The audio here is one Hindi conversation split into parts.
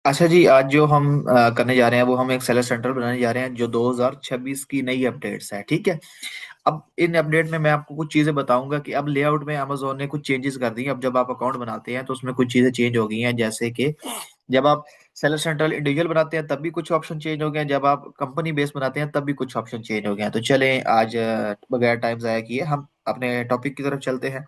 अच्छा जी, आज जो हम करने जा रहे हैं वो हम एक सेलर सेंटर बनाने जा रहे हैं जो 2026 की नई अपडेट्स है। ठीक है। अब इन अपडेट में मैं आपको कुछ चीजें बताऊंगा कि अब लेआउट में अमेजोन ने कुछ चेंजेस कर दी हैं। अब जब आप अकाउंट बनाते हैं तो उसमें कुछ चीजें चेंज हो गई हैं, जैसे कि जब आप सेलर सेंट्रल इंडिविजुअल बनाते हैं तब भी कुछ ऑप्शन चेंज हो गए हैं, जब आप कंपनी बेस बनाते हैं तब भी कुछ ऑप्शन चेंज हो गए हैं। तो चलें आज बगैर टाइम जाया किए हम अपने टॉपिक की तरफ चलते हैं।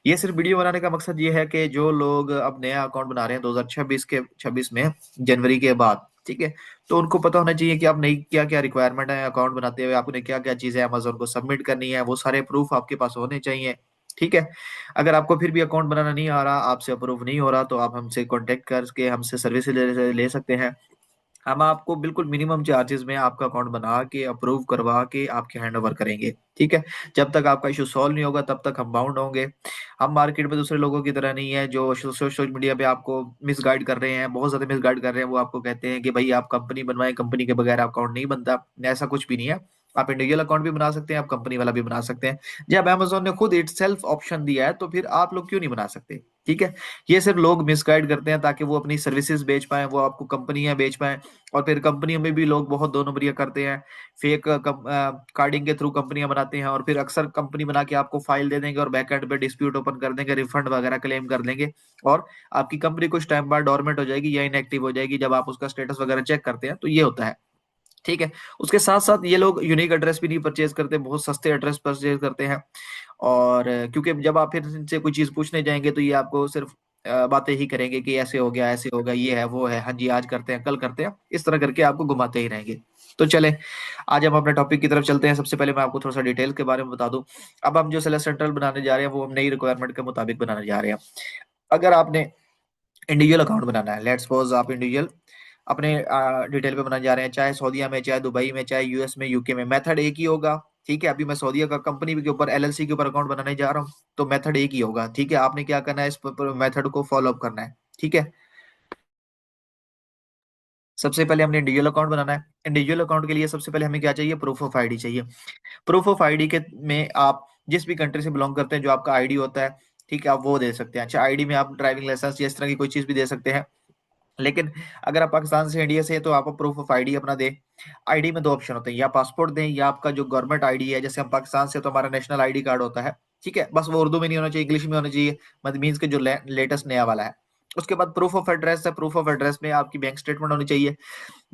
ये सिर्फ वीडियो बनाने का मकसद ये है कि जो लोग अब नया अकाउंट बना रहे हैं 2026 में, जनवरी के बाद, ठीक है, तो उनको पता होना चाहिए कि आप नई क्या क्या रिक्वायरमेंट है अकाउंट बनाते हुए, आपने क्या क्या चीजें अमेजोन को सबमिट करनी है, वो सारे प्रूफ आपके पास होने चाहिए। ठीक है। अगर आपको फिर भी अकाउंट बनाना नहीं आ रहा, आपसे अप्रूव नहीं हो रहा, तो आप हमसे कांटेक्ट करके हमसे सर्विस ले सकते हैं। हम आपको बिल्कुल मिनिमम चार्जेस में आपका अकाउंट बना के अप्रूव करवा के आपके हैंड ओवर करेंगे। ठीक है। जब तक आपका इशू सॉल्व नहीं होगा तब तक हम बाउंड होंगे। हम मार्केट में दूसरे लोगों की तरह नहीं है जो सोशल मीडिया पे आपको मिसगाइड कर रहे हैं, बहुत ज्यादा मिसगाइड कर रहे हैं। वो आपको कहते हैं कि भाई आप कंपनी बनवाएं, कंपनी के बगैर अकाउंट नहीं बनता। ऐसा कुछ भी नहीं है। आप इंडिविजुअल अकाउंट भी बना सकते हैं, आप कंपनी वाला भी बना सकते हैं। जब अमेजोन ने खुद इट सेल्फ ऑप्शन दिया है तो फिर आप लोग क्यों नहीं बना सकते? ठीक है। ये सिर्फ लोग मिसगाइड करते हैं ताकि वो अपनी सर्विसेज बेच पाए, वो आपको कंपनियां बेच पाए। और फिर कंपनियों में भी लोग बहुत दो नंबरियां करते हैं। फेक कार्डिंग के थ्रू कंपनियां बनाते हैं और फिर अक्सर कंपनी बना के आपको फाइल दे देंगे और बैकएंड पे डिस्प्यूट ओपन कर देंगे, रिफंड वगैरह क्लेम कर लेंगे। और आपकी कंपनी कुछ टाइम बाद डोरमेंट हो जाएगी या इनएक्टिव हो जाएगी जब आप उसका स्टेटस वगैरह चेक करते हैं, तो ये होता है। ठीक है। उसके साथ साथ ये लोग यूनिक एड्रेस भी नहीं परचेज करते, बहुत सस्ते एड्रेस परचेज करते हैं। और क्योंकि जब आप फिर इनसे कोई चीज पूछने जाएंगे तो ये आपको सिर्फ बातें ही करेंगे कि ऐसे हो गया, ऐसे होगा, ये है, वो है, हाँ जी आज करते हैं, कल करते हैं, इस तरह करके आपको घुमाते ही रहेंगे। तो चले आज हम अपने टॉपिक की तरफ चलते हैं। सबसे पहले मैं आपको थोड़ा सा डिटेल के बारे में बता दूं। अब हम जो सेलेक्ट सेंट्रल बनाने जा रहे हैं वो हम नई रिक्वायरमेंट के मुताबिक बनाने जा रहे हैं। अगर आपने इंडिविजुअल अकाउंट बनाना है, लेट्स सपोज आप इंडिविजुअल अपने डिटेल पे बनाने जा रहे हैं, चाहे सऊदीया में, चाहे दुबई में, चाहे यूएस में, यूके में, मेथड एक ही होगा। ठीक है। अभी मैं सऊदीया का कंपनी के ऊपर एलएलसी के ऊपर अकाउंट बनाने जा रहा हूँ, तो मेथड एक ही होगा। ठीक है। आपने क्या करना है, इस मेथड को फॉलो अप करना है। ठीक है। सबसे पहले हमने इंडिविजुअल अकाउंट बनाना है। इंडिविजुअल अकाउंट के लिए सबसे पहले हमें क्या चाहिए, प्रूफ ऑफ आईडी चाहिए। प्रूफ ऑफ आईडी के में आप जिस भी कंट्री से बिलोंग करते हैं जो आपका आईडी होता है, ठीक है, आप वो दे सकते हैं। अच्छा, आईडी में आप ड्राइविंग लाइसेंस या इस तरह की कोई चीज भी दे सकते हैं। लेकिन अगर आप पाकिस्तान से, इंडिया से हैं, तो आप प्रूफ ऑफ आईडी अपना दें। आईडी में दो ऑप्शन होते हैं, या पासपोर्ट दें या आपका जो गवर्नमेंट आईडी है। जैसे हम पाकिस्तान से तो हमारा नेशनल आईडी कार्ड होता है। ठीक है। बस वो उर्दू में नहीं होना चाहिए, इंग्लिश में होना चाहिए, मतलब मीन्स के जो लेटेस्ट नया वाला है। उसके बाद प्रूफ ऑफ एड्रेस है। प्रूफ ऑफ एड्रेस में आपकी बैंक स्टेटमेंट होनी चाहिए।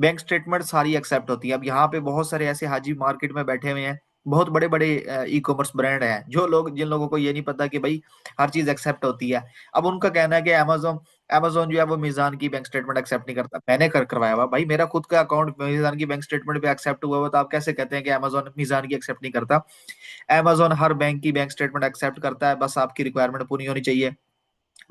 बैंक स्टेटमेंट सारी एक्सेप्ट होती है। अब यहाँ पे बहुत सारे ऐसे हाजी मार्केट में बैठे हुए हैं, बहुत बड़े बड़े ई कॉमर्स ब्रांड हैं, जो लोग, जिन लोगों को ये नहीं पता कि भाई हर चीज एक्सेप्ट होती है। अब उनका कहना है कि अमेजोन अमेजोन जो है वो मीजान की बैंक स्टेटमेंट एक्सेप्ट नहीं करता। मैंने करवाया हुआ भाई, मेरा खुद का अकाउंट मीजान की बैंक स्टेटमेंट पे एक्सेप्ट हुआ हुआ, तो आप कैसे कहते हैं कि अमेजोन मीजान की एक्सेप्ट नहीं करता? अमेजोन हर बैंक की बैंक स्टेटमेंट एक्सेप्ट करता है, बस आपकी रिक्वायरमेंट पूरी होनी चाहिए।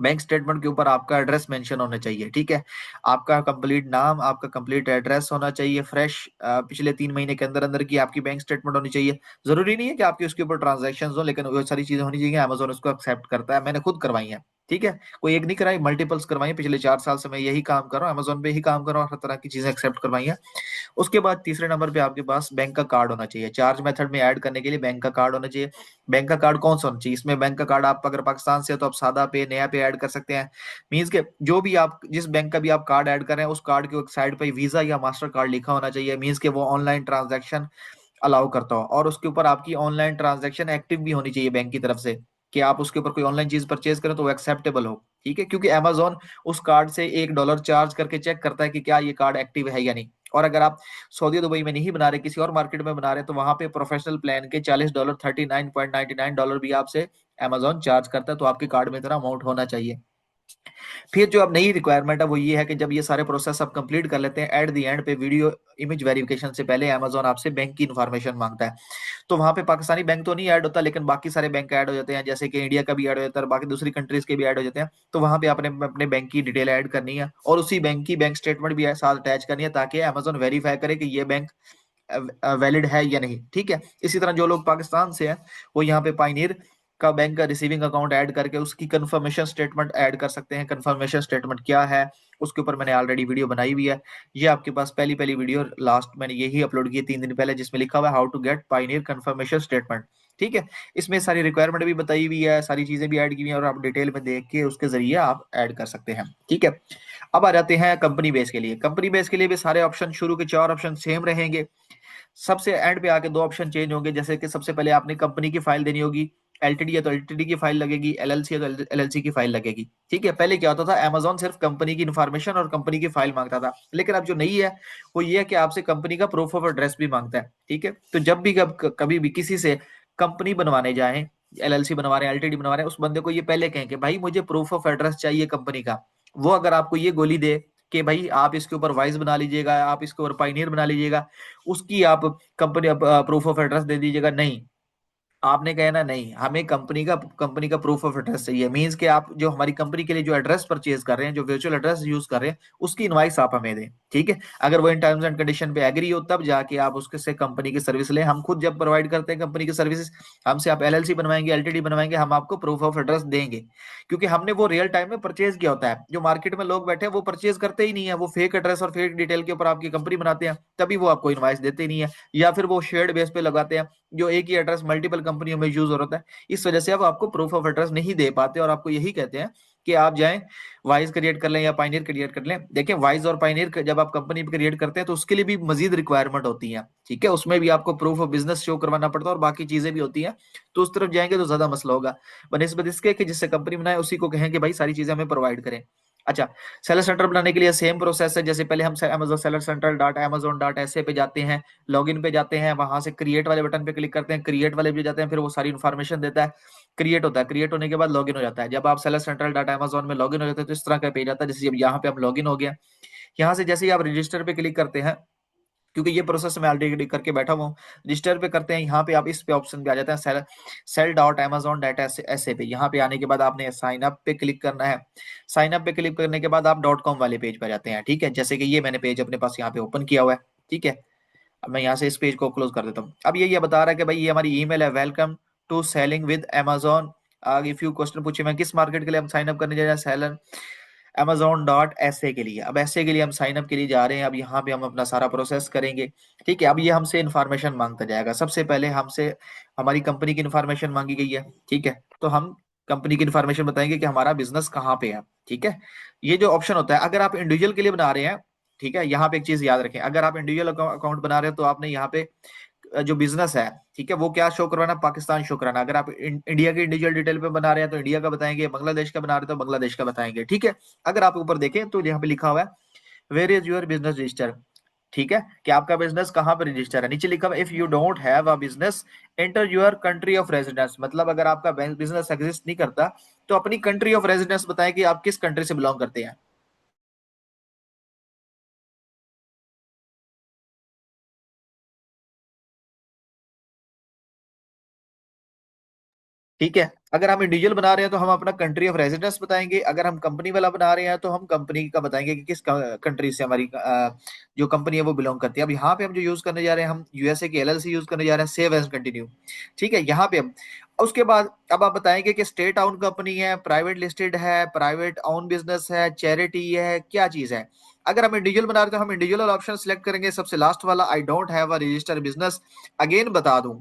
बैंक स्टेटमेंट के ऊपर आपका एड्रेस मेंशन होना चाहिए। ठीक है। आपका कंप्लीट नाम, आपका कंप्लीट एड्रेस होना चाहिए, फ्रेश पिछले 3 महीने के अंदर अंदर की आपकी बैंक स्टेटमेंट होनी चाहिए। जरूरी नहीं है कि आपकी उसके ऊपर ट्रांजेक्शन हो, लेकिन वो सारी चीजें होनी चाहिए। अमेजोन उसको एक्सेप्ट करता है, मैंने खुद करवाई है। ठीक है। कोई एक नहीं कराई, मल्टीपल्स करवाई है। पिछले 4 साल से मैं यही काम कर रहा हूँ, अमेजोन पे ही काम कर रहा हूँ, हर तरह की चीजें एक्सेप्ट करवाई है। उसके बाद तीसरे नंबर पे आपके पास बैंक का कार्ड होना चाहिए। चार्ज मेथड में ऐड करने के लिए बैंक का कार्ड होना चाहिए। बैंक का कार्ड कौन सा होना चाहिए? इसमें बैंक का कार्ड आप अगर पाकिस्तान से हो तो आप सादा पे, नया पे ऐड कर सकते हैं। मींस के जो भी आप जिस बैंक का भी आप कार्ड ऐड कर रहे हैं उस कार्ड के एक साइड पे वीजा या मास्टर कार्ड लिखा होना चाहिए। मींस के वो ऑनलाइन ट्रांजैक्शन अलाउ करता हो, और उसके ऊपर आपकी ऑनलाइन ट्रांजैक्शन एक्टिव भी होनी चाहिए बैंक की तरफ से, कि आप उसके ऊपर कोई ऑनलाइन चीज परचेज करें तो वो एक्सेप्टेबल हो। ठीक है। क्योंकि अमेजोन उस कार्ड से $1 चार्ज करके चेक करता है कि क्या ये कार्ड एक्टिव है या नहीं। और अगर आप सऊदी दुबई में नहीं बना रहे, किसी और मार्केट में बना रहे, तो वहां पे प्रोफेशनल प्लान के $40, $39.99 भी आपसे अमेजोन चार्ज करता है। तो आपके कार्ड में इतना अमाउंट होना चाहिए। फिर जो अब नई रिक्वायरमेंट है वो ये है कि जब ये सारे प्रोसेस आप कंप्लीट कर लेते हैं, एट द एंड पे वीडियो इमेज वेरिफिकेशन से पहले अमेजोन आपसे बैंक की इन्फॉर्मेशन मांगता है। तो वहां पे पाकिस्तानी बैंक तो नहीं ऐड होता, लेकिन बाकी सारे बैंक ऐड हो जाते हैं, जैसे कि इंडिया का भी ऐड हो जाता है, बाकी दूसरी कंट्रीज के भी ऐड हो जाते हैं। तो वहां पे आपने अपने बैंक की डिटेल ऐड करनी है और उसी बैंक की बैंक स्टेटमेंट भी साथ अटैच करनी है, ताकि अमेजोन वेरीफाई करे कि ये बैंक वैलिड है या नहीं। ठीक है। इसी तरह जो लोग पाकिस्तान से हैं वो यहाँ पे पाइनियर का बैंक का रिसीविंग अकाउंट ऐड करके उसकी कंफर्मेशन स्टेटमेंट ऐड कर सकते हैं। कंफर्मेशन स्टेटमेंट क्या है उसके ऊपर मैंने ऑलरेडी वीडियो बनाई हुई है। ये आपके पास पहली पहली वीडियो लास्ट मैंने यही अपलोड की 3 दिन पहले, जिसमें लिखा हुआ है how to get Payoneer confirmation statement. ठीक है। इसमें सारी रिक्वायरमेंट भी बताई हुई है, सारी चीजें भी ऐड की हुई है, और आप डिटेल में देख के उसके जरिए आप ऐड कर सकते हैं। ठीक है। अब आ जाते हैं कंपनी बेस के लिए। कंपनी बेस के लिए भी सारे ऑप्शन, शुरू के 4 ऑप्शन सेम रहेंगे। सबसे एंड पे आके 2 ऑप्शन चेंज होंगे। जैसे कि सबसे पहले आपने कंपनी की फाइल देनी होगी, एलटीडी है तो एलटीडी की फाइल लगेगी, एलएलसी है तो एलएलसी की फाइल लगेगी। ठीक है, पहले क्या होता था, अमेजोन सिर्फ कंपनी की इन्फॉर्मेशन और कंपनी की फाइल मांगता था, लेकिन अब जो नई है वो ये है कि आपसे कंपनी का प्रूफ ऑफ एड्रेस भी मांगता है। ठीक है, तो जब भी कभी भी किसी से कंपनी बनवाने जाए, एलएलसी बनवा रहे हैं, एलटीडी बनवा रहे हैं, उस बंदे को ये पहले कहें कि भाई मुझे प्रूफ ऑफ एड्रेस चाहिए कंपनी का। वो अगर आपको ये गोली दे कि भाई आप इसके ऊपर वाइस बना लीजिएगा, आप इसके ऊपर पाइनियर बना लीजिएगा, उसकी आप कंपनी प्रूफ ऑफ एड्रेस दे दीजिएगा, नहीं, आपने कहना नहीं, हमें कंपनी का प्रूफ ऑफ एड्रेस चाहिए। मींस कि आप जो हमारी कंपनी के लिए जो एड्रेस परचेज कर रहे हैं, जो वर्चुअल एड्रेस यूज कर रहे हैं, उसकी इनवाइस आप हमें दें। ठीक है, अगर वो इन टर्म्स एंड कंडीशन पे एग्री हो तब जाके आप उसके से कंपनी की सर्विस लें। हम खुद जब प्रोवाइड करते हैं कंपनी की सर्विसेज, हमसे आप एलएलसी बनवाएंगे, एलटीडी बनवाएंगे, हम आपको प्रूफ ऑफ एड्रेस देंगे, क्योंकि हमने वो रियल टाइम में परचेज किया होता है। जो मार्केट में लोग बैठे हैं वो परचेज करते ही नहीं है, वो फेक एड्रेस और फेक डिटेल के ऊपर आपकी कंपनी बनाते हैं, तभी वो आपको इनवाइस देते नहीं है, या फिर वो शेयर्ड बेस पे लगाते हैं, जो एक ही एड्रेस मल्टीपल कंपनियों में यूज हो रहा है। इस वजह से अब आपको प्रूफ ऑफ एड्रेस नहीं दे पाते और आपको यही कहते हैं कि आप जाएं वाइज क्रिएट कर लें या पाइनियर क्रिएट कर लें। देखिए, वाइज और पाइनियर जब आप कंपनी क्रिएट करते हैं तो उसके लिए भी मजीद रिक्वायरमेंट होती है। ठीक है, उसमें भी आपको प्रूफ ऑफ बिजनेस शो करवाना पड़ता है और बाकी चीजें भी होती हैं, तो उस तरफ जाएंगे तो ज्यादा मसला होगा। बनिस्बत इसके कि जिससे कंपनी बनाए उसी को कहें कि भाई सारी चीजें हमें प्रोवाइड करें। अच्छा, सेलर सेंटर बनाने के लिए सेम प्रोसेस है। जैसे पहले हम Amazon seller centre dot amazon dot ऐसे पे जाते हैं, लॉगिन पे जाते हैं, वहां से क्रिएट वाले बटन पे क्लिक करते हैं, क्रिएट वाले पे जाते हैं, फिर वो सारी इन्फॉर्मेशन देता है, क्रिएट होता है, क्रिएट होने के बाद लॉगिन हो जाता है। जब आप सेलर सेंट्रल डाटा अमेजोन में लॉगिन हो जाते हैं तो इस तरह का पेज आता है। जैसे अब यहाँ पे हम लॉगिन हो गया, यहाँ से जैसे ही आप रजिस्टर पे क्लिक करते हैं, क्योंकि ये प्रोसेस मैं ऑलरेडी करके बैठा हुआ हूँ, रजिस्टर पे करते हैं, यहाँ पे आप इस पे ऑप्शन पे आ जाते हैं, सेल डॉट amazon डाटा ऐसे पे। यहाँ पे आने के बाद आपने साइन अप पे क्लिक करना है। साइन अप पे क्लिक करने के बाद आप .com वाले पेज पे जाते हैं। ठीक है, जैसे कि ये मैंने पेज अपने पास यहाँ पे ओपन किया हुआ है। ठीक है, अब मैं यहाँ से इस पेज को क्लोज कर देता हूँ। अब ये बता रहा है कि भाई ये हमारी ईमेल है, welcome to selling with Amazon. आगे फ्यू क्वेश्चन पूछे मैं, किस मार्केट के लिए हम साइन अप करने जा रहे हैं, सेलर Amazon डॉट ऐसे के लिए। अब ऐसे के लिए हम साइन अप के लिए जा रहे हैं। अब यहाँ पे हम अपना सारा प्रोसेस करेंगे। ठीक है, अब ये हमसे इन्फॉर्मेशन मांगता जाएगा। सबसे पहले हमसे हमारी कंपनी की इन्फॉर्मेशन मांगी गई है। ठीक है, तो हम कंपनी की इन्फॉर्मेशन बताएंगे कि हमारा बिजनेस कहाँ पे है। ठीक है, ये जो ऑप्शन होता है, अगर आप इंडिविजुअल के लिए बना रहे हैं, ठीक है, यहाँ पे एक चीज याद रखें, अगर आप इंडिविजुअल अकाउंट बना रहे हैं तो आपने यहाँ पे जो बिजनेस है, ठीक है, वो क्या शो करवाना, पाकिस्तान शो कराना। अगर आप इंडिया के इंडिविजुअल डिटेल पे बना रहे हैं तो इंडिया का बताएंगे, बांग्लादेश का बना रहे हैं तो बांग्लादेश का बताएंगे। ठीक है, अगर आप ऊपर देखें तो यहाँ पे लिखा हुआ है where is your business register. ठीक है, कि आपका बिजनेस कहाँ पर रजिस्टर है। नीचे लिखा हुआ if you don't have a business enter your country of residence. मतलब अगर आपका बिजनेस एग्जिस्ट नहीं करता तो अपनी कंट्री ऑफ रेजिडेंस बताएं कि आप किस कंट्री से बिलोंग करते हैं। ठीक है, अगर हम इंडिविजुअल बना रहे हैं तो हम अपना कंट्री ऑफ रेजिडेंस बताएंगे। अगर हम कंपनी वाला बना रहे हैं तो हम कंपनी का बताएंगे कि किस कंट्री से हमारी जो कंपनी है वो बिलोंग करती है। अब यहाँ पे हम जो यूज करने जा रहे हैं, हम यूएसए की एलएलसी यूज करने जा रहे हैं, सेव एज कंटिन्यू। ठीक है, यहाँ पे हम उसके बाद अब आप बताएंगे कि स्टेट ओन कंपनी है, प्राइवेट लिस्टेड है, प्राइवेट ओन बिजनेस है, चैरिटी है, क्या चीज है। अगर हम इंडिविजुअल बना रहे हैं तो हम इंडिविजुअल ऑप्शन सिलेक्ट करेंगे, सबसे लास्ट वाला, I don't have a registered business. Again बता दूं,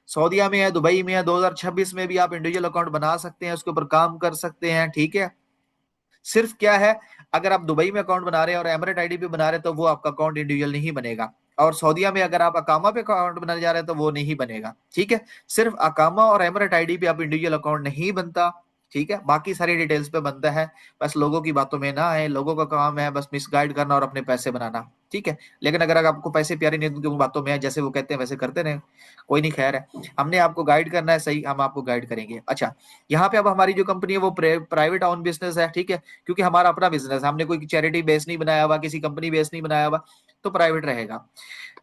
सऊदीया में है, दुबई में है, 2026 में भी आप इंडिविजुअल अकाउंट बना सकते हैं, उसके ऊपर काम कर सकते हैं। ठीक है, सिर्फ क्या है, अगर आप दुबई में अकाउंट बना रहे हैं और एमरेट आईडी पे बना रहे हैं तो वो आपका अकाउंट इंडिविजुअल नहीं बनेगा। और सऊदीया में अगर आप अकामा पे अकाउंट बनाने जा रहे हैं तो वो नहीं बनेगा। ठीक है, सिर्फ अकामा और एमरेट आईडी पे आप इंडिविजुअल अकाउंट नहीं बनता। ठीक है, बाकी सारी डिटेल्स पे बनता है। बस लोगों की बातों में ना आए, लोगों का काम है बस मिसगाइड करना और अपने पैसे बनाना। ठीक है, लेकिन अगर आपको पैसे प्यारे नहीं, उनकी बातों में है, जैसे वो कहते हैं वैसे करते रहे, कोई नहीं, खैर है। हमने आपको गाइड करना है, सही, हम आपको गाइड करेंगे। अच्छा, यहाँ पे अब हमारी जो कंपनी है वो प्राइवेट ओन बिजनेस है। ठीक है, क्योंकि हमारा अपना बिजनेस, हमने कोई चैरिटी बेस नहीं बनाया हुआ, किसी कंपनी बेस नहीं बनाया हुआ, तो प्राइवेट रहेगा।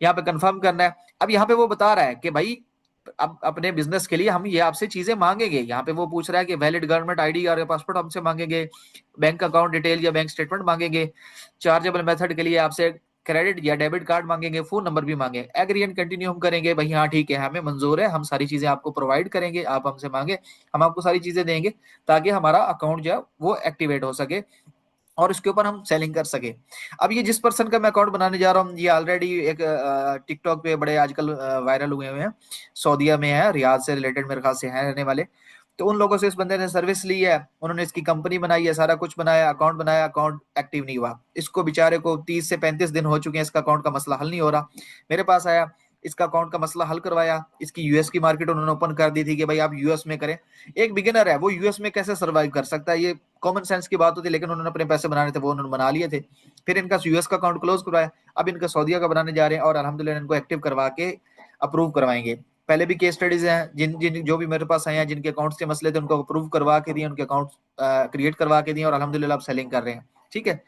यहाँ पे कंफर्म करना है। अब यहाँ पे वो बता रहा है कि भाई अब अपने बिजनेस के लिए हम ये आपसे चीजें मांगेंगे। यहाँ पे वो पूछ रहा है कि वैलिड गवर्नमेंट आईडी और पासपोर्ट हमसे मांगेंगे, बैंक अकाउंट डिटेल या बैंक स्टेटमेंट मांगेंगे, चार्जेबल मेथड के लिए आपसे क्रेडिट या डेबिट कार्ड मांगेंगे, फोन नंबर भी मांगे। एग्री एंड कंटिन्यू हम करेंगे, भाई हाँ ठीक है, हमें मंजूर है, हम सारी चीजें आपको प्रोवाइड करेंगे, आप हमसे मांगे, हम आपको सारी चीजें देंगे ताकि हमारा अकाउंट जो है वो एक्टिवेट हो सके और इसके ऊपर हम सेलिंग कर सके। अब ये जिस पर्सन का मैं अकाउंट बनाने जा रहा हूँ, ये ऑलरेडी एक टिकटॉक पे बड़े आजकल वायरल हुए हुए हैं, सऊदीया में है, रियाद से रिलेटेड मेरे ख्याल से हैं रहने वाले। तो उन लोगों से इस बंदे ने सर्विस ली है, उन्होंने इसकी कंपनी बनाई है, सारा कुछ बनाया, अकाउंट बनाया, अकाउंट एक्टिव नहीं हुआ। इसको बेचारे को 30 से 35 दिन हो चुके हैं, इसका अकाउंट का मसला हल नहीं हो रहा। मेरे पास आया, इसका अकाउंट का मसला हल करवाया। इसकी यूएस की मार्केट उन्होंने ओपन कर दी थी कि भाई आप यूएस में करें। एक बिगिनर है, वो यूएस में कैसे सर्वाइव कर सकता है, ये कॉमन सेंस की बात होती है, लेकिन उन्होंने अपने पैसे बनाने थे वो उन्होंने बना लिए थे। फिर इनका यूएस का अकाउंट क्लोज करवाया, अब इनका सऊदीया का बनाने जा रहे हैं और अल्हम्दुलिल्लाह इनको एक्टिव करवा के अप्रूव करवाएंगे। पहले भी केस स्टडीज हैं, जिन जिन जो भी मेरे पास आए हैं, जिनके अकाउंट्स के मसले थे, उनको अप्रूव करवा के दिए, उनके अकाउंट क्रिएट करवा के दिए और अल्हम्दुलिल्लाह अब सेलिंग कर रहे हैं। ठीक है।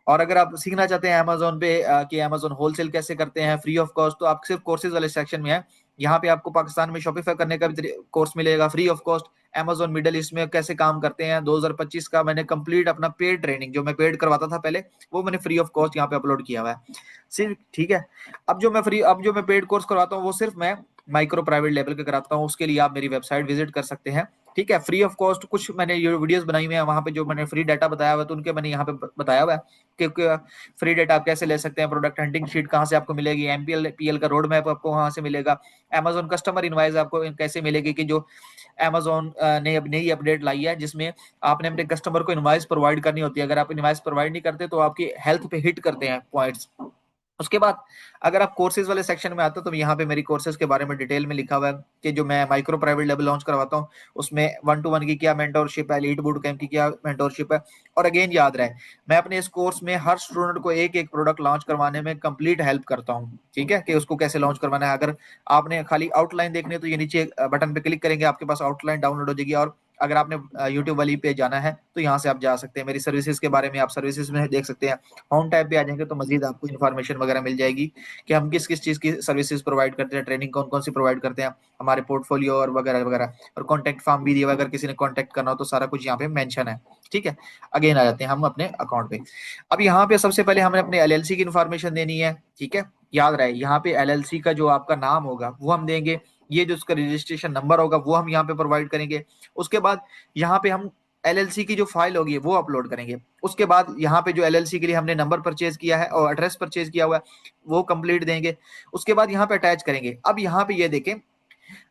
और अगर आप सीखना चाहते हैं अमेजोन पे कि अमेजोन होलसेल कैसे करते हैं फ्री ऑफ कॉस्ट, तो आप सिर्फ कोर्सेज वाले सेक्शन में है। यहाँ पे आपको पाकिस्तान में शॉपिफाई करने का भी कोर्स मिलेगा free of cost. Amazon middle east में कैसे काम करते हैं 2025 का मैंने कंप्लीट अपना पेड ट्रेनिंग, जो मैं पेड करवाता था पहले, वो मैंने फ्री ऑफ कॉस्ट यहाँ पे अपलोड किया हुआ है सिर्फ। ठीक है। अब जो मैं पेड कोर्स करवाता हूँ वो सिर्फ मैं माइक्रो प्राइवेट लेवल के कराता हूँ। उसके लिए आप मेरी वेबसाइट विजिट कर सकते हैं। ठीक है। फ्री ऑफ कॉस्ट कुछ मैंने ये वीडियोस बनाई हुई है, वहां पे जो मैंने फ्री डाटा बताया हुआ है, तो उनके मैंने यहाँ पे बताया हुआ है कि फ्री डाटा आप कैसे ले सकते हैं, प्रोडक्ट हंटिंग शीट कहाँ से आपको मिलेगी, एमपीएल पीएल का रोड मैप आपको वहां से मिलेगा, अमेजोन कस्टमर इनवाइस आपको कैसे मिलेगी, कि जो अमेजोन ने अब नई अपडेट लाई है जिसमें आपने अपने कस्टमर को इनवाइस प्रोवाइड करनी होती है। अगर आप इनवाइस प्रोवाइड नहीं करते तो आपकी हेल्थ पे हिट करते हैं पॉइंट्स। उसके बाद अगर आप कोर्सेज वाले सेक्शन में आते हो तो यहाँ पे मेरी कोर्सेज के बारे में डिटेल में लिखा हुआ है कि जो मैं माइक्रो प्राइवेट लेवल लॉन्च करवाता हूँ उसमें 1-to-1 की क्या मेंटोरशिप है, लीड बूट कैंप की क्या मेंटोरशिप है। और अगेन याद रहे, मैं अपने इस कोर्स में हर स्टूडेंट को एक एक प्रोडक्ट लॉन्च करवाने में कंप्लीट हेल्प करता हूँ। ठीक है, कि उसको कैसे लॉन्च करवाना है। अगर आपने खाली आउटलाइन देखनी है तो ये नीचे बटन पे क्लिक करेंगे, आपके पास आउटलाइन डाउनलोड हो जाएगी। और अगर आपने यूट्यूब वाली पे जाना है तो यहाँ से आप जा सकते हैं, मेरी सर्विसेज के बारे में आप सर्विसेज में देख सकते हैं। होम टैब पे आ जाएंगे तो मजीद आपको इन्फॉर्मेशन वगैरह मिल जाएगी कि हम किस किस चीज की सर्विसेज प्रोवाइड करते हैं, ट्रेनिंग कौन कौन सी प्रोवाइड करते हैं, हमारे पोर्टफोलियो और वगैरह वगैरह। और कॉन्टैक्ट फॉर्म भी दिया हुआ है, अगर किसी ने कॉन्टैक्ट करना हो तो सारा कुछ यहाँ पे मेंशन है। ठीक है। अगेन आ जाते हैं हम अपने अकाउंट पे। अब यहाँ पे सबसे पहले हमें अपने एलएलसी की इन्फॉर्मेशन देनी है। ठीक है। याद रहे, यहाँ पे एलएलसी का जो आपका नाम होगा वो हम देंगे, ये जो उसका रजिस्ट्रेशन नंबर होगा वो हम यहाँ पे प्रोवाइड करेंगे। उसके बाद यहाँ पे हम एलएलसी की जो फाइल होगी वो अपलोड करेंगे। उसके बाद यहाँ पे जो एलएलसी के लिए हमने नंबर परचेज किया है और एड्रेस परचेज किया हुआ है वो कंप्लीट देंगे। उसके बाद यहाँ पे अटैच करेंगे। अब यहाँ पे ये देखें,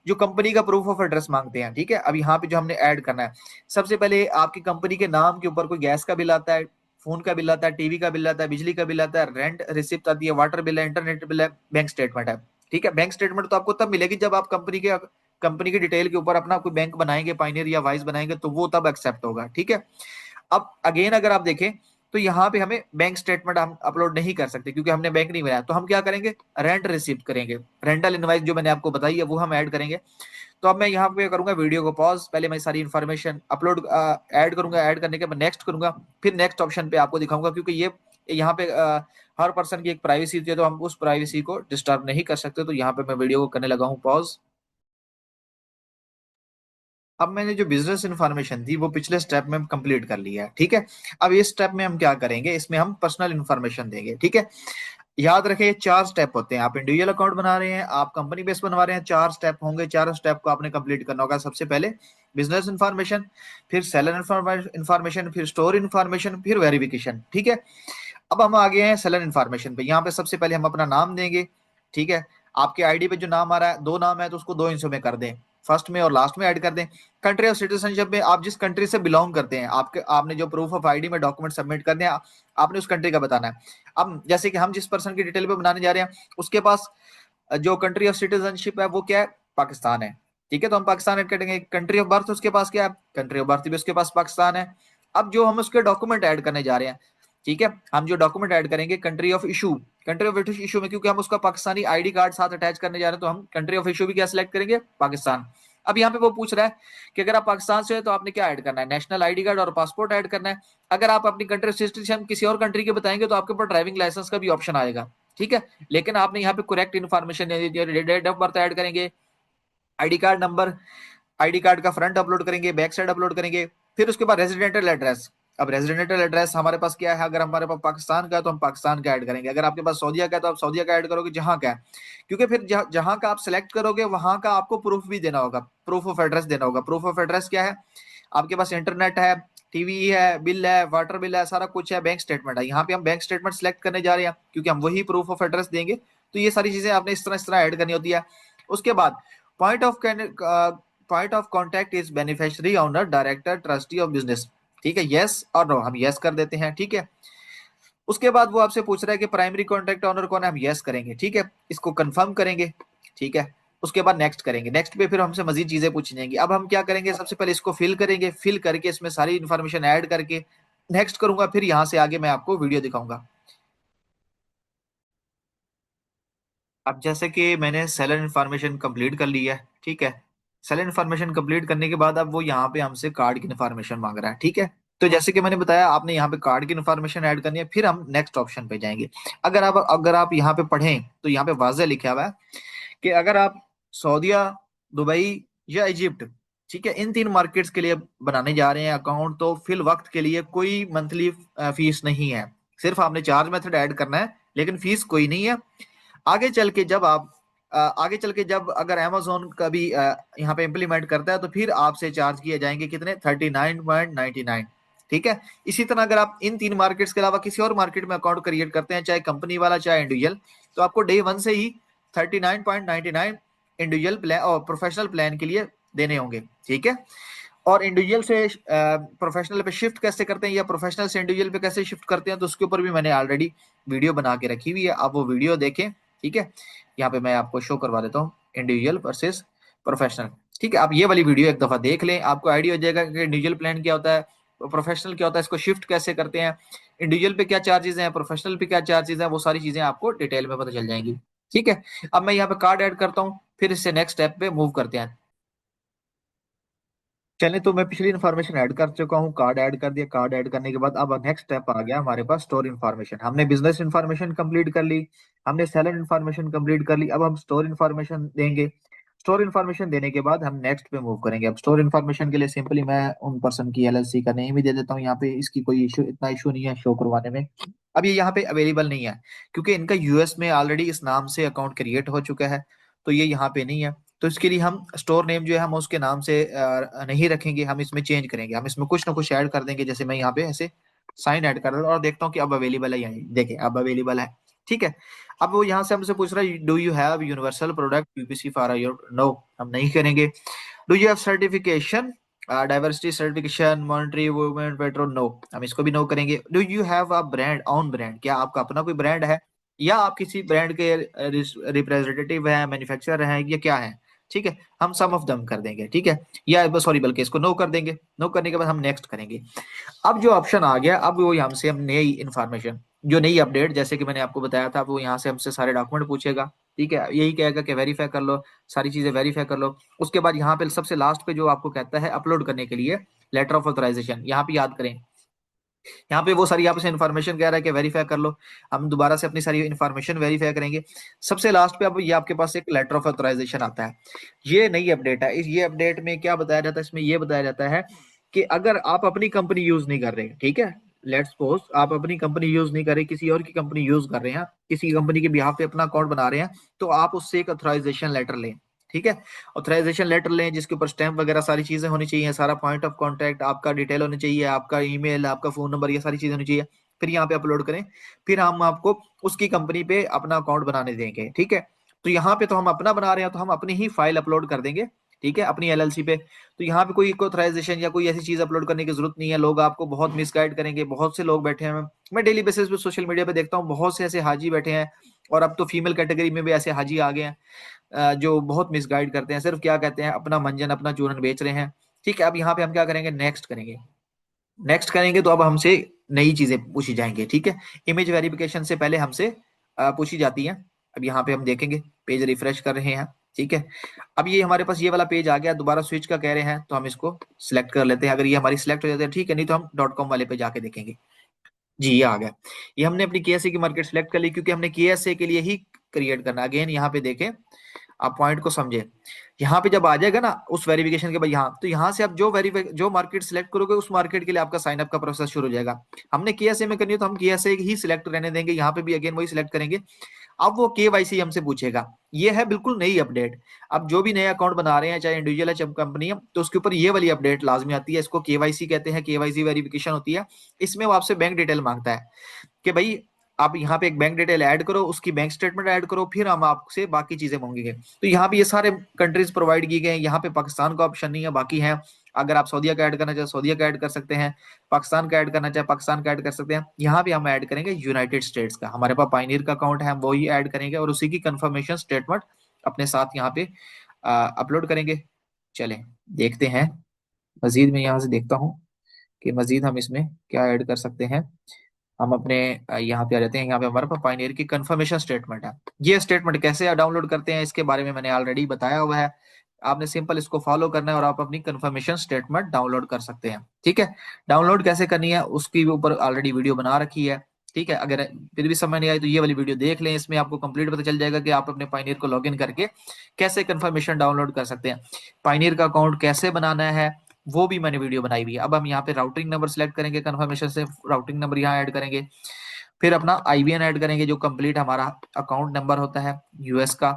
जो कंपनी का प्रूफ ऑफ एड्रेस मांगते हैं। ठीक है। अब यहाँ पे जो हमने ऐड करना है, सबसे पहले आपकी कंपनी के नाम के ऊपर कोई गैस का बिल आता है, फोन का बिल आता है, टीवी का बिल आता है, बिजली का बिल आता है, रेंट रिसिप्ट आती है, वाटर बिल है, इंटरनेट बिल है, बैंक स्टेटमेंट है। ठीक है। बैंक स्टेटमेंट तो आपको तब मिलेगी जब आप कंपनी की डिटेल के ऊपर अपना कोई बैंक बनाएंगे, पाइनियर या वाइस बनाएंगे, तो वो तब एक्सेप्ट होगा। ठीक है। अब अगेन अगर आप देखें तो यहाँ पे हमें बैंक स्टेटमेंट हम अपलोड नहीं कर सकते क्योंकि हमने बैंक नहीं बनाया। तो हम क्या करेंगे, रेंट रिसिप्ट करेंगे, रेंटल इनवाइस जो मैंने आपको बताई है वो हम ऐड करेंगे। तो अब मैं यहाँ पे करूंगा वीडियो को पॉज, पहले मैं सारी इन्फॉर्मेशन अपलोड ऐड करूंगा, ऐड करने के बाद नेक्स्ट करूंगा, फिर नेक्स्ट ऑप्शन पे आपको दिखाऊंगा, क्योंकि ये यहाँ पे हर पर्सन की एक प्राइवेसी होती है, तो हम उस प्राइवेसी को डिस्टर्ब नहीं कर सकते। तो यहाँ पे मैं वीडियो को करने लगा हूँ पॉज। अब मैंने जो बिजनेस इन्फॉर्मेशन थी वो पिछले स्टेप में कंप्लीट कर लिया है। ठीक है। अब इस स्टेप में हम क्या करेंगे, इसमें हम पर्सनल इन्फॉर्मेशन देंगे। ठीक है। याद रखिए 4 स्टेप होते हैं। आप इंडिविजुअल अकाउंट बना रहे हैं, आप कंपनी बेस बनवा रहे हैं, 4 स्टेप होंगे। चारों स्टेप को आपने कंप्लीट करना होगा। सबसे पहले बिजनेस इन्फॉर्मेशन, फिर सेलर इन्फॉर्मेशन, फिर स्टोर इन्फॉर्मेशन, फिर वेरिफिकेशन। ठीक है। अब हम आ गए हैं सेलर इन्फॉर्मेशन पे। यहाँ पे सबसे पहले हम अपना नाम देंगे। ठीक है। आपके आईडी पे जो नाम आ रहा है, 2 नाम है तो उसको 2 हिस्सों में कर दें, फर्स्ट में और लास्ट में ऐड कर दें। कंट्री ऑफ सिटीजनशिप में आप जिस कंट्री से बिलोंग करते हैं, आपने जो प्रूफ ऑफ आईडी में डॉक्यूमेंट सबमिट करने हैं, आपने उस कंट्री का बताना है। अब जैसे कि हम जिस पर्सन की डिटेल पे बनाने जा रहे हैं उसके पास जो कंट्री ऑफ सिटीजनशिप है वो क्या है, पाकिस्तान है। ठीक है। तो हम पाकिस्तान ऐड करेंगे। कंट्री ऑफ बर्थ उसके पास क्या है, कंट्री ऑफ बर्थ भी उसके पास पाकिस्तान है। अब जो हम उसके डॉक्यूमेंट ऐड करने जा रहे हैं, ठीक है, हम जो डॉक्यूमेंट ऐड करेंगे country of issue, country of issue में क्योंकि हम उसका पाकिस्तानी आईडी कार्ड साथ अटैच करने जा रहे हैं तो हम कंट्री ऑफ इशू भी क्या सिलेक्ट करेंगे, पाकिस्तान। अब यहाँ पे वो पूछ रहा है कि अगर आप पाकिस्तान से है तो आपने क्या ऐड करना है, नेशनल आईडी कार्ड और पासपोर्ट ऐड करना है। अगर आप अपनी कंट्री सिटीजन किसी और कंट्री के बताएंगे तो आपके ऊपर ड्राइविंग लाइसेंस का भी ऑप्शन आएगा। ठीक है। लेकिन आपने यहाँ पे correct information, date of birth add करेंगे, ID card number, ID card का फ्रंट अपलोड करेंगे, बैक साइड अपलोड करेंगे। फिर उसके बाद रेजिडेंटल एड्रेस। अब रेजिडेंटल एड्रेस हमारे पास क्या है, अगर हमारे पास पाकिस्तान का है तो हम पाकिस्तान का ऐड करेंगे, अगर आपके पास सऊदीया का है तो आप सऊदीया का ऐड करोगे, जहां का है। क्योंकि फिर जहां का आप सिलेक्ट करोगे वहां का आपको प्रूफ भी देना होगा, प्रूफ ऑफ एड्रेस देना होगा। प्रूफ ऑफ एड्रेस क्या है, आपके पास इंटरनेट है, टीवी है, बिल है, वाटर बिल है, सारा कुछ है, बैंक स्टेटमेंट है। यहाँ पे हम बैंक स्टेटमेंट सिलेक्ट करने जा रहे हैं क्योंकि हम वही प्रूफ ऑफ एड्रेस देंगे। तो ये सारी चीजें आपने इस तरह ऐड करनी होती है। उसके बाद point of point of contact is beneficiary, owner, director, trustee of business. ठीक है, यस और नो, हम यस कर देते हैं। ठीक है, उसके बाद वो आपसे पूछ रहा है कि प्राइमरी कॉन्टेक्ट ऑनर कौन है, हम यस करेंगे। ठीक है, इसको कंफर्म करेंगे। ठीक है, उसके बाद नेक्स्ट करेंगे। नेक्स्ट पे फिर हमसे मजीद चीजें पूछी जाएंगी। अब हम क्या करेंगे, सबसे पहले इसको फिल करेंगे, फिल करके इसमें सारी इन्फॉर्मेशन ऐड करके नेक्स्ट करूंगा, फिर यहाँ से आगे मैं आपको वीडियो दिखाऊंगा। अब जैसे कि मैंने सेलर इन्फॉर्मेशन कंप्लीट कर ली है। ठीक है, सेलर इन्फॉर्मेशन कंप्लीट करने के बाद अब वो यहाँ पे हमसे कार्ड की इन्फॉर्मेशन मांग रहा है। ठीक है, तो जैसे कि मैंने बताया, आपने यहाँ पे कार्ड की इन्फॉर्मेशन ऐड करनी है, फिर हम नेक्स्ट ऑप्शन पे जाएंगे। अगर आप यहाँ पे पढ़ें तो यहाँ पे वाज़ह लिखा हुआ है कि अगर आप सऊदीया, दुबई या इजिप्ट, ठीक है, इन 3 मार्केट्स के लिए बनाने जा रहे हैं अकाउंट, तो फिल वक्त के लिए कोई मंथली फीस नहीं है। सिर्फ आपने चार्ज मेथड ऐड करना है, लेकिन फीस कोई नहीं है। आगे चल के जब आप आगे चल के जब अगर अमेजोन का भी यहाँ पे इम्प्लीमेंट करता है, तो फिर आपसे चार्ज किए जाएंगे कितने, 39.99। ठीक है, इसी तरह अगर आप इन 3 मार्केट्स के अलावा किसी और मार्केट में अकाउंट क्रिएट करते हैं, चाहे कंपनी वाला चाहे इंडिविजुअल, तो आपको डे 1 से ही 39.99 इंडिविजुअल प्लान और प्रोफेशनल प्लान के लिए देने होंगे। ठीक है, और इंडिविजुअल से प्रोफेशनल पे शिफ्ट कैसे करते हैं या प्रोफेशनल से इंडिविजुअल पे कैसे शिफ्ट करते हैं, तो उसके ऊपर भी मैंने ऑलरेडी वीडियो बना के रखी हुई है, आप वो वीडियो देखें। ठीक है, यहाँ पे मैं आपको शो करवा देता हूँ, इंडिविजुअल वर्सेस प्रोफेशनल। ठीक है, आप ये वाली वीडियो एक दफा देख लें, आपको आइडिया हो जाएगा कि इंडिविजुअल प्लान क्या होता है, प्रोफेशनल क्या होता है, इसको शिफ्ट कैसे करते हैं, इंडिविजुअल पे क्या चार्जेस हैं, प्रोफेशनल पे क्या चार्जेस हैं, वो सारी चीजें आपको डिटेल में पता चल जाएंगी। ठीक है, अब मैं यहाँ पे कार्ड ऐड करता हूँ, फिर इससे नेक्स्ट स्टेप पे मूव करते हैं। चलें, तो मैं पिछली इन्फॉर्मेशन ऐड कर चुका हूँ, कार्ड ऐड कर दिया। कार्ड ऐड करने के बाद अब नेक्स्ट स्टेप आ गया हमारे पास, स्टोर इन्फॉर्मेशन। हमने बिजनेस इन्फॉर्मेशन कंप्लीट कर ली, हमने सेलर इन्फॉर्मेशन कंप्लीट कर ली, अब हम स्टोर इन्फॉर्मेशन देंगे। स्टोर इन्फॉर्मेशन देने के बाद हम नेक्स्ट पे मूव करेंगे। अब स्टोर इन्फॉर्मेशन के लिए सिंपली मैं उन पर्सन की एलएलसी का नेम ही दे देता हूँ। यहाँ पे इसकी कोई इशू, इतना इशू नहीं है शो करवाने में। अब ये यहाँ पे अवेलेबल नहीं है, क्योंकि इनका यूएस में ऑलरेडी इस नाम से अकाउंट क्रिएट हो चुका है, तो ये यहाँ पे नहीं है। तो इसके लिए हम स्टोर नेम जो है हम उसके नाम से नहीं रखेंगे, हम इसमें चेंज करेंगे, हम इसमें कुछ ना कुछ ऐड कर देंगे। जैसे मैं यहाँ पे ऐसे साइन ऐड कर रहा हूँ और देखता हूँ कि अब अवेलेबल है, यहाँ देखिए अब अवेलेबल है। ठीक है, अब वो यहाँ से हमसे पूछ रहा है, do you have universal product UPC for your, no, हम नहीं करेंगे। Do you have certification, diversity certification, monetary women petrol, no, हम इसको भी नो करेंगे। Do you have a brand, on brand, क्या आपका अपना कोई ब्रांड है या आप किसी ब्रांड के रिप्रेजेंटेटिव हैं, मैन्युफैक्चरर हैं, या क्या है। ठीक है, हम सम ऑफ दम कर देंगे। ठीक है, या सॉरी बल्कि इसको नो कर देंगे। नो करने के बाद हम नेक्स्ट करेंगे। अब जो ऑप्शन आ गया, अब वो यहाँ से हम नई इन्फॉर्मेशन, जो नई अपडेट, जैसे कि मैंने आपको बताया था, वो यहाँ से हमसे सारे डॉक्यूमेंट पूछेगा। ठीक है, यही कहेगा कि वेरीफाई कर लो, सारी चीजें वेरीफाई कर लो। उसके बाद यहाँ पे सबसे लास्ट पे जो आपको कहता है अपलोड करने के लिए लेटर ऑफ ऑथराइजेशन, यहाँ पे याद करें, यहाँ पे वो सारी आपसे इन्फॉर्मेशन कह रहा है कि वेरीफाई कर लो। हम दोबारा से अपनी सारी इन्फॉर्मेशन वेरीफाई करेंगे। सबसे लास्ट पे अब ये आपके पास एक लेटर ऑफ ऑथराइजेशन आता है। ये नई अपडेट है। इस ये अपडेट में क्या बताया जाता है, इसमें ये बताया जाता है कि अगर आप अपनी कंपनी यूज नहीं कर रहे, ठीक है, लेट्स सपोज आप अपनी कंपनी यूज नहीं कर रहे, किसी और की कंपनी यूज कर रहे हैं, किसी कंपनी के बिहाफ पे अपना अकाउंट बना रहे हैं, तो आप उससे एक ऑथराइजेशन लेटर लें। ठीक है, ऑथराइजेशन लेटर लें जिसके ऊपर स्टैंप वगैरह सारी चीजें होनी चाहिए, सारा पॉइंट ऑफ कांटेक्ट आपका डिटेल होनी चाहिए, आपका ईमेल, आपका फोन नंबर, ये सारी चीजें होनी चाहिए। फिर यहाँ पे अपलोड करें, फिर हम आपको उसकी कंपनी पे अपना अकाउंट बनाने देंगे। ठीक है, तो यहाँ पे तो हम अपना बना रहे हैं, तो हम अपनी ही फाइल अपलोड कर देंगे। ठीक है, अपनी एलएलसी पे। तो यहाँ पे कोई ऑथराइजेशन या कोई ऐसी चीज अपलोड करने की जरूरत नहीं है। लोग आपको बहुत मिसगाइड करेंगे, बहुत से लोग बैठे हैं, मैं डेली बेसिस पे सोशल मीडिया पे देखता हूँ, बहुत से ऐसे हाजी बैठे हैं, और अब तो फीमेल कैटेगरी में भी ऐसे हाजी आ गए हैं जो बहुत मिसगाइड करते हैं, सिर्फ क्या कहते हैं, अपना मंजन अपना चूरन बेच रहे हैं। ठीक है, अब यहाँ पे हम क्या करेंगे, नेक्स्ट करेंगे। नेक्स्ट करेंगे तो अब हमसे नई चीजें पूछी जाएंगी। ठीक है, इमेज वेरिफिकेशन से पहले हमसे पूछी जाती है। अब यहाँ पे हम देखेंगे, पेज रिफ्रेश कर रहे हैं। ठीक है, अब ये हमारे पास ये वाला पेज आ गया, दोबारा स्विच का कह रहे हैं, तो हम इसको सिलेक्ट कर लेते हैं। अगर ये हमारी सिलेक्ट हो जाती है ठीक है, नहीं तो हम डॉट कॉम वाले पे जाके देखेंगे। जी, ये आ गया। ये हमने अपनी केएसए की मार्केट सिलेक्ट कर ली, क्योंकि हमने केएसए के लिए ही क्रिएट करना। अगेन यहाँ पे देखें, आप पॉइंट को समझे। यहाँ पे जब आ जाएगा ना उस वेरिफिकेशन के बाद, यहाँ तो यहाँ से आप जो मार्केट सिलेक्ट करोगे, उस मार्केट के लिए आपका साइन अप का प्रोसेस शुरू हो जाएगा। हमने केएसए में करनी है, तो हम केएसए ही सिलेक्ट रहने देंगे। यहाँ पे भी अगेन वही सिलेक्ट करेंगे। अब वो केवाईसी हमसे पूछेगा। ये है बिल्कुल नई अपडेट। अब जो भी नया अकाउंट बना रहे हैं, चाहे इंडिविजुअल है चाहे कंपनी है, तो उसके ऊपर ये वाली अपडेट लाजमी आती है। इसको केवाईसी कहते हैं, केवाईसी वेरिफिकेशन होती है। इसमें वो आपसे बैंक डिटेल मांगता है कि भाई आप यहाँ पे एक बैंक डिटेल ऐड करो, उसकी बैंक स्टेटमेंट ऐड करो, फिर हम आपसे बाकी चीजें मांगेंगे। तो यहाँ पे ये सारे कंट्रीज प्रोवाइड किए गए हैं। यहाँ पे पाकिस्तान का ऑप्शन नहीं है, बाकी है। अगर आप सऊदीया का ऐड करना चाहे सऊदीया का ऐड कर सकते हैं, पाकिस्तान का ऐड करना चाहे पाकिस्तान का ऐड कर सकते हैं। यहाँ पे हम ऐड करेंगे यूनाइटेड स्टेट्स का, हमारे पास पायनियर का अकाउंट है, हम वही ऐड करेंगे और उसी की कंफर्मेशन स्टेटमेंट अपने साथ यहाँ पे अपलोड करेंगे। चलें देखते हैं, मजीद मैं यहाँ से देखता हूँ कि मजीद हम इसमें क्या ऐड कर सकते हैं। हम अपने यहाँ पे आ जाते हैं, यहाँ पे हमारे पास पायनियर की कंफर्मेशन स्टेटमेंट है। ये स्टेटमेंट कैसे डाउनलोड करते हैं इसके बारे में मैंने ऑलरेडी बताया हुआ है। आपने सिंपल इसको फॉलो करना है और आप अपनी कंफर्मेशन स्टेटमेंट डाउनलोड कर सकते हैं। ठीक है, डाउनलोड कैसे करनी है उसकी भी ऊपर ऑलरेडी वीडियो बना रखी है। ठीक है, अगर फिर भी समझ नहीं आई तो ये वाली वीडियो देख लें, इसमें आपको कंप्लीट पता चल जाएगा कि आप अपने पायनियर को लॉगिन करके कैसे कंफर्मेशन डाउनलोड कर सकते हैं, पायनियर का अकाउंट कैसे बनाना है, वो भी मैंने वीडियो बनाई हुई है। अब हम यहाँ पे राउटिंग नंबर सेलेक्ट करेंगे, कंफर्मेशन से राउटिंग नंबर यहाँ ऐड करेंगे, फिर अपना आईबीएन ऐड करेंगे जो कंप्लीट हमारा अकाउंट नंबर होता है यूएस का,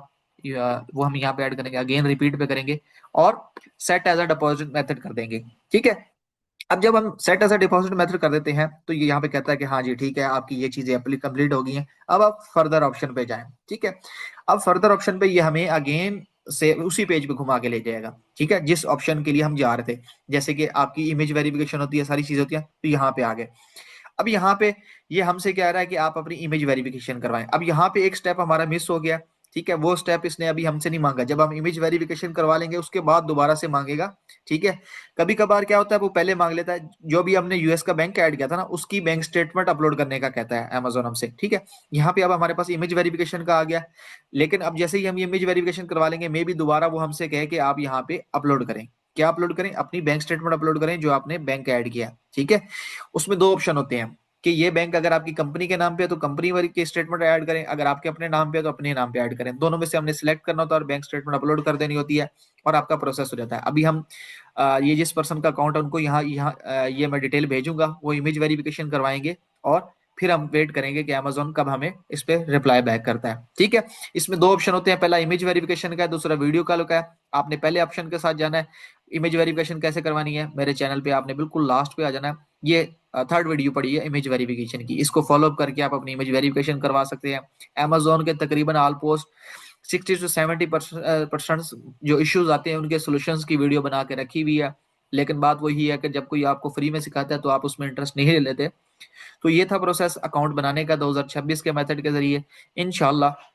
वो हम यहाँ पे ऐड करेंगे, अगेन रिपीट पे करेंगे और set as a deposit method कर देंगे। ठीक है, अब जब हम set as a deposit method कर देते हैं तो ये यहाँ पे कहता है कि हाँ जी ठीक है, आपकी ये चीजें कंप्लीट हो गई हैं, अब आप फर्दर ऑप्शन पे जाएं। ठीक है, अब फर्दर ऑप्शन पे ये हमें अगेन से उसी पेज पे घुमा के ले जाएगा। ठीक है, जिस ऑप्शन के लिए हम जा रहे थे, जैसे कि आपकी इमेज वेरिफिकेशन होती है, सारी चीजें होती हैं, तो यहाँ पे आ गए। अब यहाँ पे ये हमसे कह रहा है कि आप अपनी इमेज वेरिफिकेशन करवाएं। अब यहाँ पे एक स्टेप हमारा मिस हो गया। ठीक है, वो स्टेप इसने अभी हमसे नहीं मांगा, जब हम इमेज वेरिफिकेशन करवा लेंगे उसके बाद दोबारा से मांगेगा। ठीक है, कभी कभार क्या होता है वो पहले मांग लेता है, जो भी हमने यूएस का बैंक ऐड किया था ना उसकी बैंक स्टेटमेंट अपलोड करने का कहता है अमेजोन हमसे। ठीक है, यहाँ पे अब हमारे पास इमेज वेरिफिकेशन का आ गया, लेकिन अब जैसे ही हम इमेज वेरिफिकेशन करवा लेंगे मे भी दोबारा वो हमसे कहे कि आप यहाँ पे अपलोड करें, क्या अपलोड करें, अपनी बैंक स्टेटमेंट अपलोड करें जो आपने बैंक ऐड किया। ठीक है, उसमें दो ऑप्शन होते हैं कि ये बैंक अगर आपकी कंपनी के नाम पे है तो कंपनी वाली की स्टेटमेंट ऐड करें, अगर आपके अपने नाम पे है तो अपने नाम पे ऐड करें। दोनों में से हमने सिलेक्ट करना होता है और बैंक स्टेटमेंट अपलोड कर देनी होती है और आपका प्रोसेस हो जाता है। अभी हम ये जिस पर्सन का अकाउंट है उनको यहाँ यहाँ ये मैं डिटेल भेजूंगा, वो इमेज वेरिफिकेशन करवाएंगे और फिर हम वेट करेंगे कि अमेजोन कब हमें इस पे रिप्लाई बैक करता है। ठीक है, इसमें दो ऑप्शन होते हैं, पहला इमेज वेरिफिकेशन का है, दूसरा वीडियो कॉल का है। आपने पहले ऑप्शन के साथ जाना है। इमेज वेरिफिकेशन कैसे करवानी है मेरे चैनल पे आपने बिल्कुल लास्ट पे आ जाना है, ये थर्ड वीडियो पड़ी है इमेज वेरिफिकेशन की, इसको फॉलो अप करके आप अपनी इमेज वेरिफिकेशन करवा सकते हैं। अमेजोन के तकरीबन ऑलमोस्ट 60 से 70% जो इश्यूज आते हैं उनके सोल्यूशंस की वीडियो बना के रखी हुई है। लेकिन बात वही है कि जब कोई आपको फ्री में सिखाता है तो आप उसमें इंटरेस्ट नहीं लेते। तो ये था प्रोसेस अकाउंट बनाने का 2026 के मेथड के जरिए। इंशाल्लाह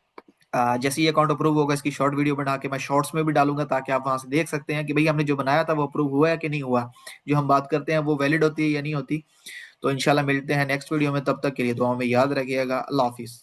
जैसे ये अकाउंट अप्रूव होगा इसकी शॉर्ट वीडियो बना के मैं शॉर्ट्स में भी डालूंगा ताकि आप वहां से देख सकते हैं कि भाई हमने जो बनाया था वो अप्रूव हुआ है कि नहीं हुआ, जो हम बात करते हैं वो वैलिड होती है या नहीं होती। तो इंशाल्लाह मिलते हैं नेक्स्ट वीडियो में, तब तक के लिए दुआ में याद रखिएगा। अल्लाह हाफिज।